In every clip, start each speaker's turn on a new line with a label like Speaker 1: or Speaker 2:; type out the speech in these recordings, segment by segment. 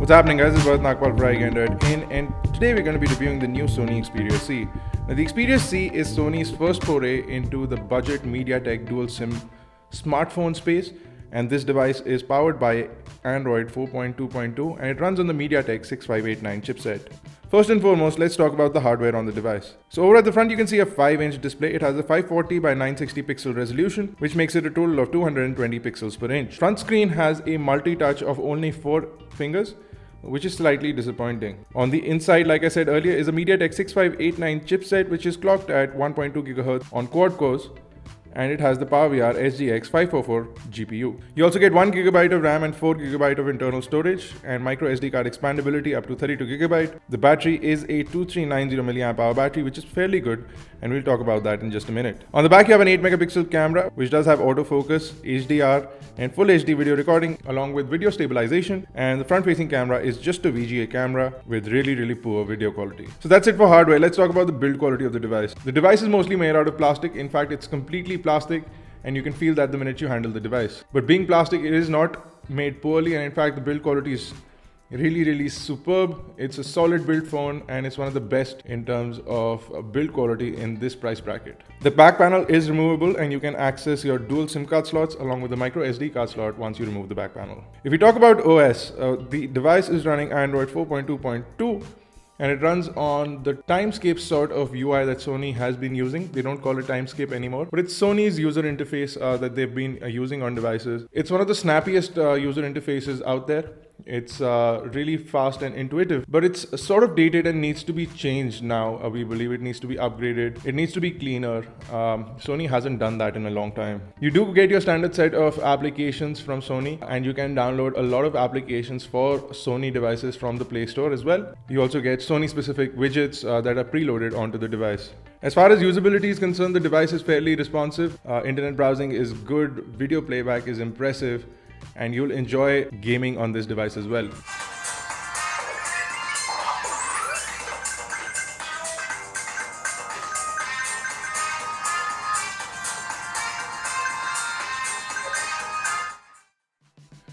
Speaker 1: What's happening, guys? It's Bharat Nagpal for iGandroid in, and today we're going to be reviewing the new Sony Xperia C. Now, the Xperia C is Sony's first foray into the budget MediaTek dual SIM smartphone space, and this device is powered by Android 4.2.2 and it runs on the MediaTek 6589 chipset. First and foremost, let's talk about the hardware on the device. So over at the front, you can see a 5-inch display. It has a 540 by 960 pixel resolution, which makes it a total of 220 pixels per inch. Front screen has a multi-touch of only 4 fingers, which is slightly disappointing. On the inside, like I said earlier, is a MediaTek 6589 chipset, which is clocked at 1.2 GHz on quad cores, and it has the PowerVR SGX 544 GPU. You also get 1 GB of RAM and 4 GB of internal storage and micro SD card expandability up to 32 GB. The battery is a 2390 mAh battery, which is fairly good, and we'll talk about that in just a minute. On the back, you have an 8 megapixel camera, which does have autofocus, HDR, and full HD video recording along with video stabilization, and the front-facing camera is just a VGA camera with really poor video quality. So that's it for hardware. Let's talk about the build quality of the device. The device is mostly made out of plastic. In fact, it's completely plastic, and you can feel that the minute you handle the device. But being plastic, it is not made poorly, and in fact the build quality is really superb. It's a solid build phone, and it's one of the best in terms of build quality in this price bracket. The back panel is removable, and you can access your dual SIM card slots along with the micro SD card slot once you remove the back panel. If we talk about OS, the device is running Android 4.2.2, and it runs on the Timescape sort of UI that Sony has been using. They don't call it Timescape anymore, but it's Sony's user interface that they've been using on devices. It's one of the snappiest user interfaces out there. It's really fast and intuitive, but it's sort of dated and needs to be changed now. We believe it needs to be upgraded. It needs to be cleaner. Sony hasn't done that in a long time. You do get your standard set of applications from Sony, and you can download a lot of applications for Sony devices from the Play Store as well. You also get Sony specific widgets that are preloaded onto the device. As far as usability is concerned, the device is fairly responsive. Internet browsing is good, video playback is impressive, and you'll enjoy gaming on this device as well.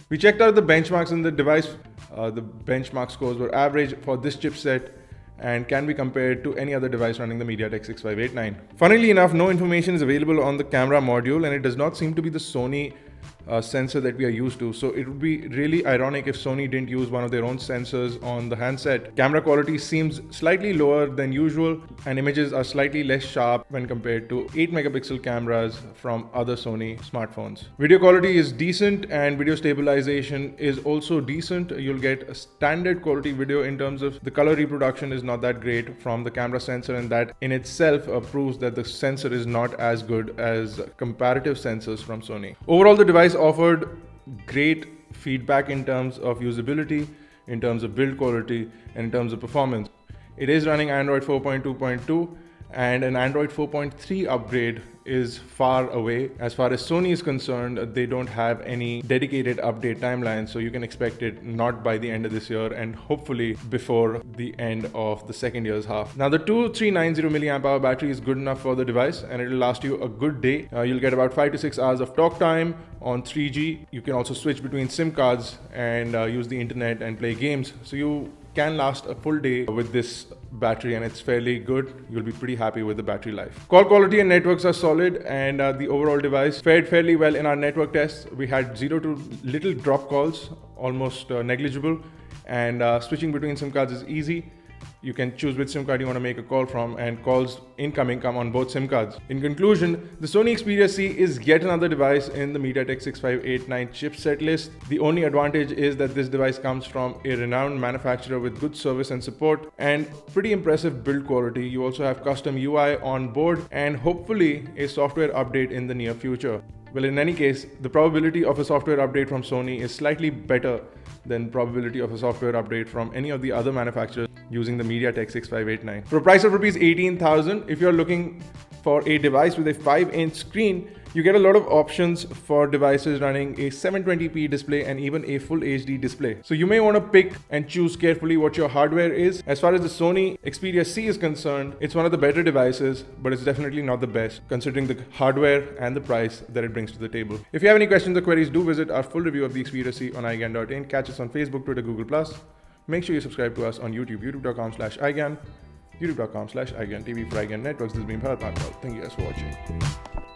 Speaker 1: We checked out the benchmarks in the device. The benchmark scores were average for this chipset and can be compared to any other device running the MediaTek 6589. Funnily enough, no information is available on the camera module, and it does not seem to be the Sony sensor that we are used to. So it would be really ironic if Sony didn't use one of their own sensors on the handset. Camera quality seems slightly lower than usual, and images are slightly less sharp when compared to 8 megapixel cameras from other Sony smartphones. Video quality is decent, and video stabilization is also decent. You'll get a standard quality video in terms of the color reproduction is not that great from the camera sensor, and that in itself proves that the sensor is not as good as comparative sensors from Sony. Overall, the device offered great feedback in terms of usability, in terms of build quality, and in terms of performance. It is running Android 4.2.2, and an Android 4.3 upgrade is far away. As far as Sony is concerned, they don't have any dedicated update timeline, so you can expect it not by the end of this year and hopefully before the end of the second year's half. Now, the 2390 mAh battery is good enough for the device, and it will last you a good day. You'll get about 5 to 6 hours of talk time on 3G. You can also switch between SIM cards and use the internet and play games. So you can last a full day with this battery, and it's fairly good. You'll be pretty happy with the battery life. Call quality and networks are solid, and the overall device fared fairly well in our network tests. We had 0 to little drop calls, almost negligible, and switching between SIM cards is easy. You can choose which SIM card you want to make a call from, and calls incoming come on both SIM cards. In conclusion, the Sony Xperia C is yet another device in the MediaTek 6589 chipset list. The only advantage is that this device comes from a renowned manufacturer with good service and support and pretty impressive build quality. You also have custom UI on board and hopefully a software update in the near future. Well, in any case, the probability of a software update from Sony is slightly better than probability of a software update from any of the other manufacturers using the MediaTek 6589. For a price of rupees 18,000, if you're looking for a device with a 5-inch screen, you get a lot of options for devices running a 720p display and even a full HD display. So you may want to pick and choose carefully what your hardware is. As far as the Sony Xperia C is concerned, it's one of the better devices, but it's definitely not the best considering the hardware and the price that it brings to the table. If you have any questions or queries, do visit our full review of the Xperia C on iGandroid.in. Catch us on Facebook, Twitter, Google+. Make sure you subscribe to us on YouTube, youtube.com/iGyan, youtube.com/iGyan TV for iGyan Networks. This has been Bharat Mankal. Thank you guys for watching.